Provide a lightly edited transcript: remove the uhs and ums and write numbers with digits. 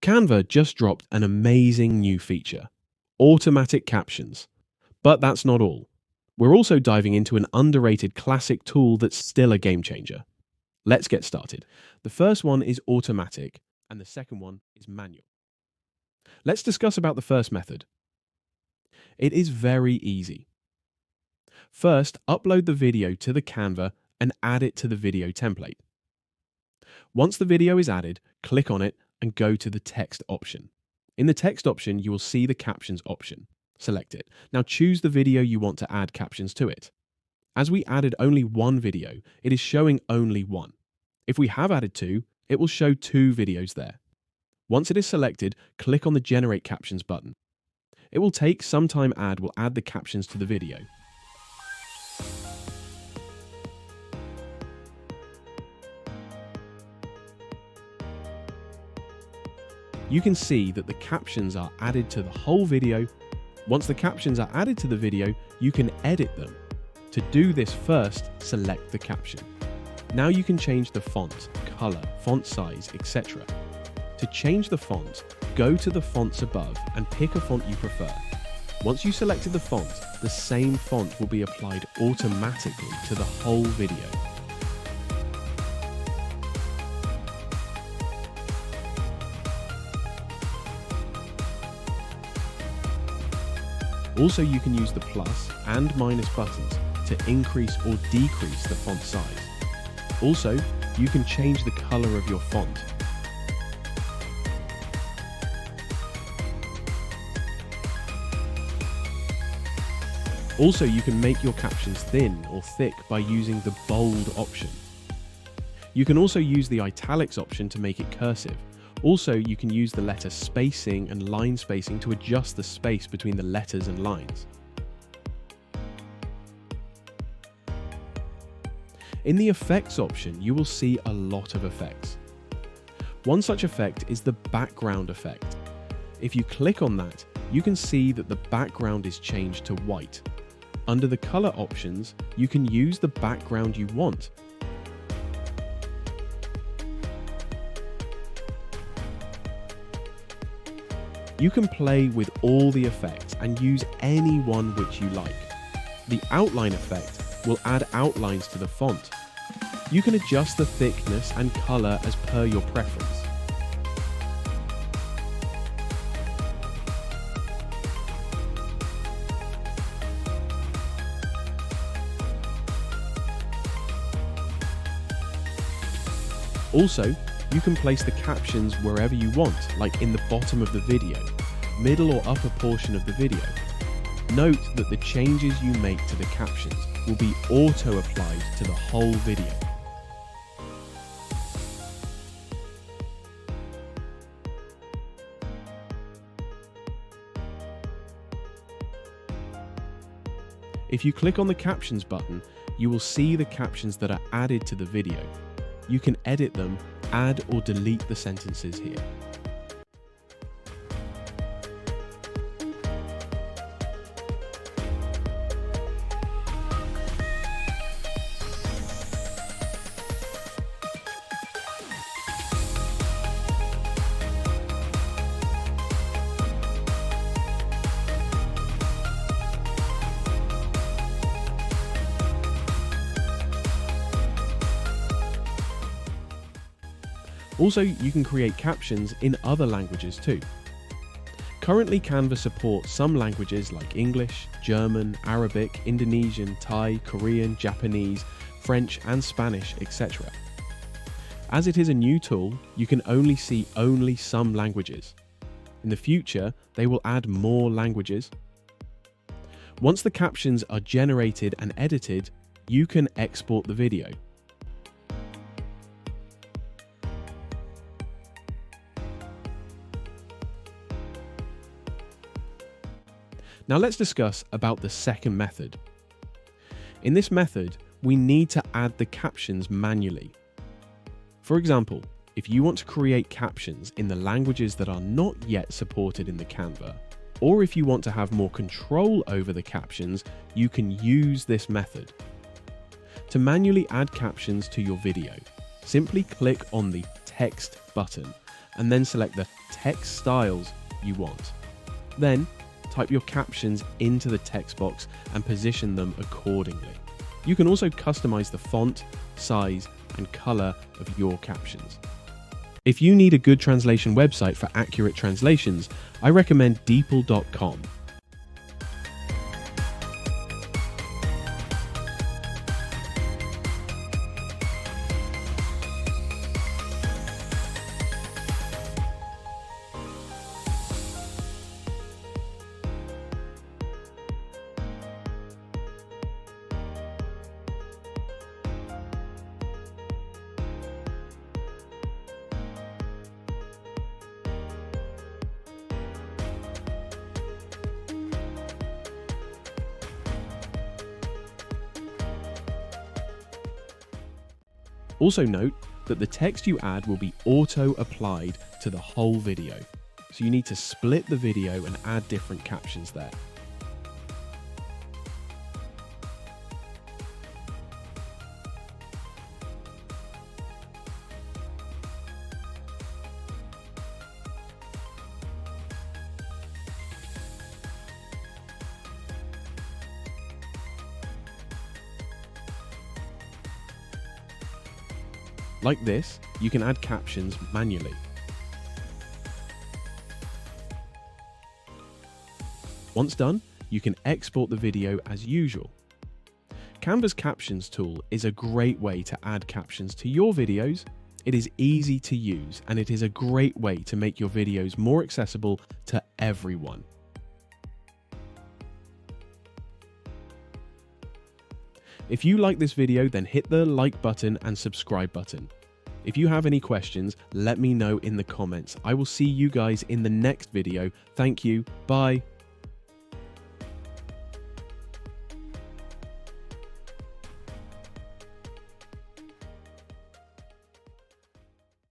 Canva just dropped an amazing new feature, automatic captions. But that's not all. We're also diving into an underrated classic tool that's still a game changer. Let's get started. The first one is automatic, and the second one is manual. Let's discuss about the first method. It is very easy. First, upload the video to the Canva and add it to the video template. Once the video is added, click on it and go to the text option. In the text option, you will see the captions option. Select it. Now choose the video you want to add captions to it. As we added only one video, it is showing only one. If we have added two, it will show two videos there. Once it is selected, click on the Generate Captions button. It will take some time. Will add the captions to the video. You can see that the captions are added to the whole video. Once the captions are added to the video, you can edit them. To do this, first select the caption. Now you can change the font, color, font size, etc. To change the font, go to the fonts above and pick a font you prefer. Once you selected the font, the same font will be applied automatically to the whole video. Also, you can use the plus and minus buttons to increase or decrease the font size. Also, you can change the color of your font. Also, you can make your captions thin or thick by using the bold option. You can also use the italics option to make it cursive. Also, you can use the letter spacing and line spacing to adjust the space between the letters and lines. In the effects option, you will see a lot of effects. One such effect is the background effect. If you click on that, you can see that the background is changed to white. Under the color options, you can use the background you want. You can play with all the effects and use any one which you like. The outline effect will add outlines to the font. You can adjust the thickness and color as per your preference. Also, you can place the captions wherever you want, like in the bottom of the video, middle or upper portion of the video. Note that the changes you make to the captions will be auto-applied to the whole video. If you click on the captions button, you will see the captions that are added to the video. You can edit them, add or delete the sentences here. Also, you can create captions in other languages too. Currently, Canva supports some languages like English, German, Arabic, Indonesian, Thai, Korean, Japanese, French and Spanish, etc. As it is a new tool, you can only see some languages. In the future, they will add more languages. Once the captions are generated and edited, you can export the video. Now let's discuss about the second method. In this method, we need to add the captions manually. For example, if you want to create captions in the languages that are not yet supported in the Canva, or if you want to have more control over the captions, you can use this method. To manually add captions to your video, simply click on the text button and then select the text styles you want. Then, type your captions into the text box and position them accordingly. You can also customize the font, size, and color of your captions. If you need a good translation website for accurate translations, I recommend deeple.com. Also note that the text you add will be auto-applied to the whole video, so you need to split the video and add different captions there. Like this, you can add captions manually. Once done, you can export the video as usual. Canva's Captions tool is a great way to add captions to your videos. It is easy to use, and it is a great way to make your videos more accessible to everyone. If you like this video, then hit the like button and subscribe button. If you have any questions, let me know in the comments. I will see you guys in the next video. Thank you. Bye.